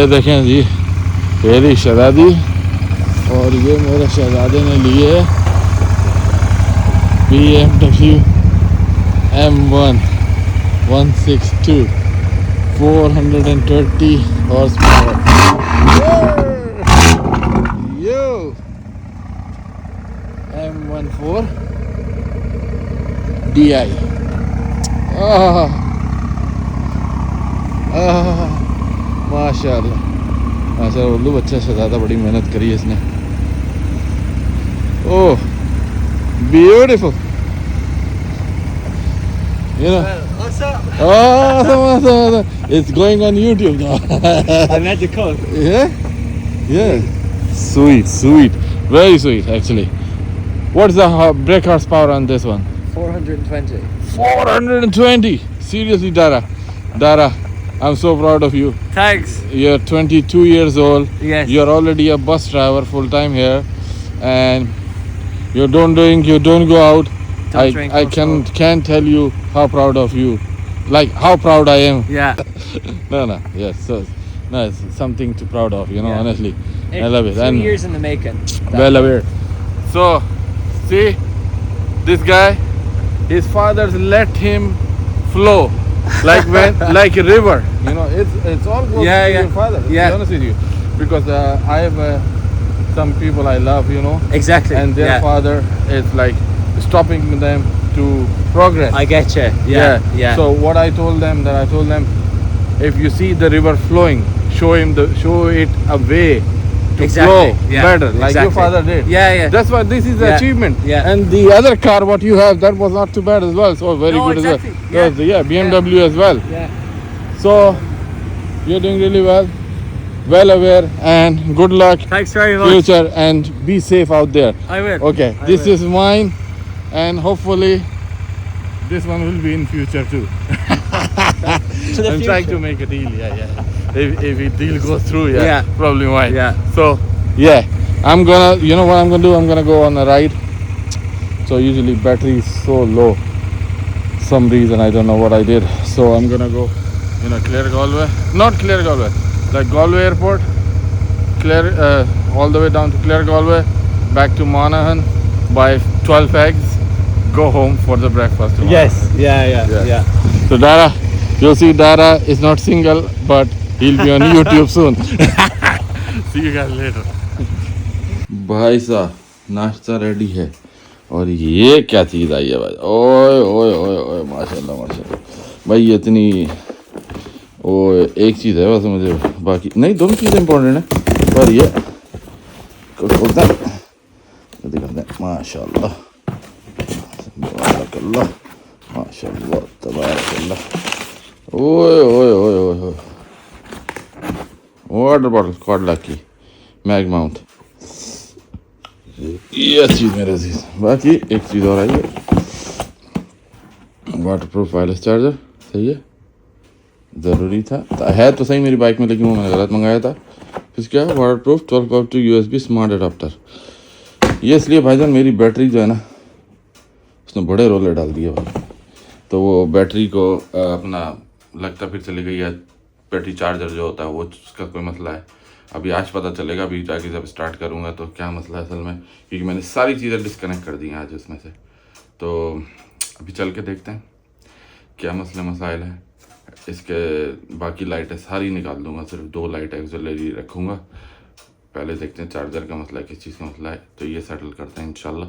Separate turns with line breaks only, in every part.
ये देखें जी, मेरी शहजादी और ये मेरे शहजादे ने लिए BMW M1 162 430 horse power. Yo M14 DI. माशाल्लाह माशाल्लाह, उल्लू बच्चा शहजादा, बड़ी मेहनत करी है इसने. Oh beautiful. You know.
What's up?
Awesome. It's going on YouTube now.
I met the code.
Yeah. Sweet. Very sweet, actually. What's the brake horsepower on this one?
420.
420. Seriously, Dara, I'm so proud of you.
Thanks.
You're 22 years old.
Yes.
You're already a bus driver full time here, and you don't go out.
Don't drink,
I
don't
can't tell you how proud of you, like how proud I am.
Yeah.
No, yes, so no, it's something to proud of, you know.
Yeah.
Honestly, I love it.
2 years in the making.
Well aware. So, see, this guy, his fathers let him flow, like like a river. You know, it's all goes
Yeah,
to
yeah.
your father. To be
Yeah.
honest with you, because I have some people I love, you know,
Exactly.
and their
yeah.
father is like stopping them to progress.
I get you. Yeah.
So what I told them, if you see the river flowing, show it a way to
Exactly,
flow
yeah,
better, like your
exactly.
father did.
Yeah.
That's why this is the
Yeah,
achievement.
yeah.
And the other car, what you have, that was not too bad as well. So very
No,
good
exactly,
as well.
yeah.
BMW as well.
Yeah.
So you're doing really well, well aware, and good luck,
Thanks very much.
future, and be safe out there.
I will.
Okay,
I
this
will.
is mine, and hopefully this one will be in future too.
To the
I'm trying
future.
to make a deal. Yeah. If the deal goes through,
Yeah.
probably mine.
Yeah.
So yeah, I'm gonna. You know what I'm gonna do? I'm gonna go on a ride. So usually battery is so low. Some reason I don't know what I did. So I'm gonna go. Clare Galway. Not Clare Galway. Like Galway Airport. Clare, all the way down to Clare Galway, back to Monaghan, buy 12 eggs, go home for the breakfast tomorrow.
Yes. Yeah.
So Dara, you'll see Dara is not single, but he'll be on YouTube soon. See you guys later. भाई साहब नाश्ता ready है और ये क्या चीज़ आई है भाई. ओए माशाल्लाह भाई. ये इतनी एक चीज़ है बस मुझे, बाकी नहीं. दोनों चीज़ें इंपॉर्टेंट है, पर ये खोलता है दिखाते हैं. माशाल्लाह तबारकल्लाह माशाल्लाह तबारकल्लाह. ओए water bottle quad lucky mag mount. ये चीज़ मेरे अजीज. बाकी एक चीज़ और आई है, वाटर प्रूफ वायरलेस चार्जर. सही है, ज़रूरी था. है तो सही मेरी बाइक में, लेकिन वो मैंने गलत मंगाया था. फिर क्या, water proof 12.2 USB smart adapter. ये इसलिए भाईजान मेरी बैटरी जो है ना, उसने बड़े रोले डाल दिए भाई. तो वो बैटरी को अपना लगता फिर चली गई है. बैटरी चार्जर जो होता है वो, उसका कोई मसला है. अभी आज पता चलेगा, अभी जाके जब स्टार्ट करूँगा तो क्या मसला है असल में, क्योंकि मैंने सारी चीज़ें डिस्कनेक्ट कर दी हैं आज उसमें से. तो अभी चल के देखते हैं क्या मसाइल है. इसके बाकी लाइटें सारी निकाल दूंगा, सिर्फ 2 लाइट एक्सिलरी रखूँगा. पहले देखते हैं चार्जर का मसला है, किस चीज़ का मसला है, तो ये सेटल करते हैं इंशाल्लाह.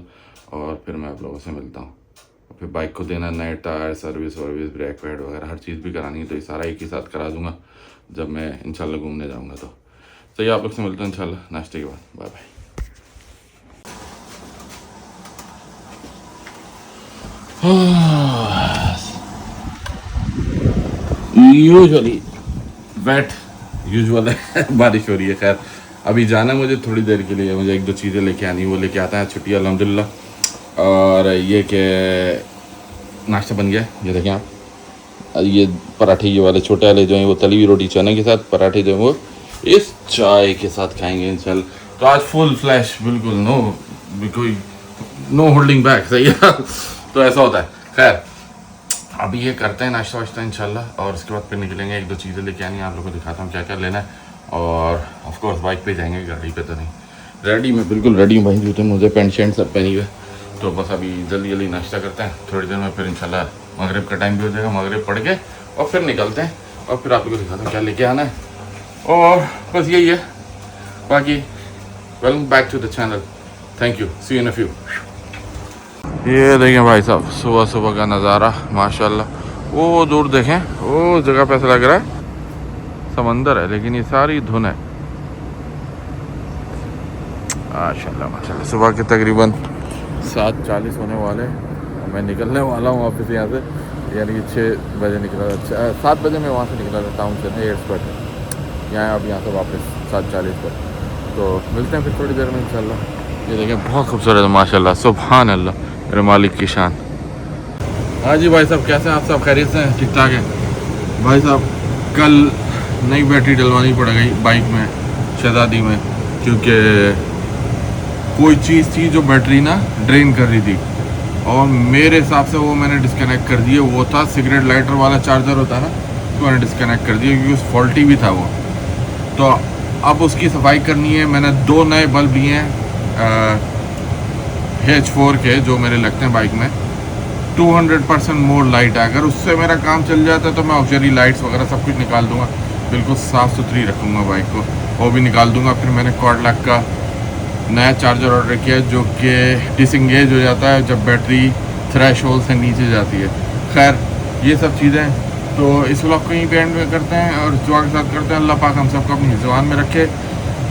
और फिर मैं आप लोगों से मिलता हूँ. फिर बाइक को देना नए टायर, सर्विस ब्रेक पैड वगैरह हर चीज़ भी करानी है. तो ये सारा एक ही साथ करा दूँगा जब मैं इंशाल्लाह घूमने जाऊँगा. तो सही, आप लोग से मिलते हैं इंशाल्लाह नाश्ते के बाद. Bye bye. Usually wet usual है. बारिश हो रही है. खैर अभी जाना है मुझे थोड़ी देर के लिए. मुझे 1-2 चीज़ें लेके आनी, वो लेके आता है. छुट्टी अल्हम्दुलिल्लाह. और ये कि नाश्ता बन गया. ये देखें आप, ये पराठे ये वाले छोटे वाले जो हैं, वो तली हुई रोटी चने के साथ, पराठे जो हैं वो इस चाय के साथ खाएंगे इंशाल्लाह. तो आज फुल फ्लैश, बिल्कुल नो होल्डिंग बैक. सही है. तो ऐसा होता है. खैर अभी ये करते हैं नाश्ता वाश्ता इंशाल्लाह, और उसके बाद फिर निकलेंगे. 1-2 चीज़ें लेके आनी है, आप लोगों को दिखाता हूँ क्या क्या लेना है. और ऑफ कोर्स बाइक पे जाएंगे, गाड़ी पे तो नहीं। रेडी मैं बिल्कुल रेडी हूँ भाई, जूते मुझे पेंट शर्ट सब पहनी हुए। तो बस अभी जल्दी जल्दी नाश्ता करते हैं, थोड़ी देर में फिर इंशाल्लाह मगरिब का टाइम भी हो जाएगा, मगरिब पढ़ के और फिर निकलते हैं और फिर आप लोगों को दिखाते हैं क्या लेके आना है। और बस यही है, बाकी welcome back to the channel, thank you, see you in a few. ये देखें भाई साहब सुबह सुबह का नज़ारा माशाल्लाह, वो दूर देखें, वो जगह पे ऐसा लग रहा है समंदर है, लेकिन ये सारी धुन है। माशाल्लाह माशाल्लाह। सुबह के तकरीबन 7:40 होने वाले, मैं निकलने वाला हूँ ऑफिस यहाँ से, यानी कि 6 बजे निकला था, 7 बजे मैं वहाँ से निकला था टाउन से, एयरपोर्ट यहाँ, अब यहाँ से वापस 7:40 पर। तो मिलते हैं फिर थोड़ी देर में इंशाल्लाह। ये देखें बहुत खूबसूरत है माशाल्लाह, सुभान अल्लाह, मेरे मालिक की शान। हाँ जी भाई साहब, कैसे हैं आप सब? खैरियत से हैं? ठीक ठाक है भाई साहब। कल नई बैटरी डलवानी पड़ गई बाइक में शहजादी में, क्योंकि कोई चीज़ थी जो बैटरी ना ड्रेन कर रही थी, और मेरे हिसाब से वो मैंने डिस्कनेक्ट कर दिया। वो था सिगरेट लाइटर वाला चार्जर होता है ना, तो मैंने डिस्कनेक्ट कर दिया क्योंकि उस फॉल्टी भी था वो। तो अब उसकी सफाई करनी है। मैंने 2 नए बल्ब लिए हैं H4 के, जो मेरे लगते हैं बाइक में 200% मोर लाइट है। अगर उससे मेरा काम चल जाता है तो मैं ऑक्सिलरी लाइट्स वगैरह सब कुछ निकाल दूंगा, बिल्कुल साफ़ सुथरी रखूँगा बाइक को, वो भी निकाल दूंगा। फिर मैंने कॉर्डलैक का नया चार्जर ऑर्डर किया है, जो कि डिसंगेज हो जाता है जब बैटरी थ्रेशोल्ड से नीचे जाती है। खैर ये सब चीज़ें, तो इस व्लॉग को यहीं पे एंड में करते हैं और दुआ के साथ करते हैं। अल्लाह पाक हम सबको अपनी ज़ुबान में रखे।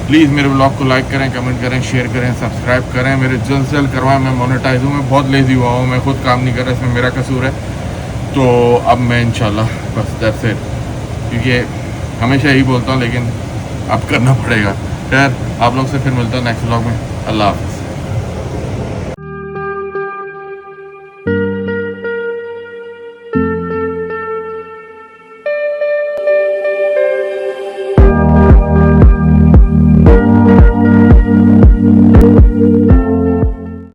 प्लीज़ मेरे व्लॉग को लाइक करें, कमेंट करें, शेयर करें, सब्सक्राइब करें। मेरे जल्द से जल्द करवाएं, मैं मोनेटाइज हूँ। मैं बहुत लेज़ी हुआ हूँ, मैं खुद काम नहीं कर रहा, इसमें मेरा कसूर है। तो अब मैं इंशाल्लाह बस दैट्स इट, क्योंकि हमेशा यही बोलता हूँ लेकिन अब करना पड़ेगा। खैर आप लोग से फिर मिलता हूँ नेक्स्ट व्लॉग में। अल्लाह हाफ़िज़।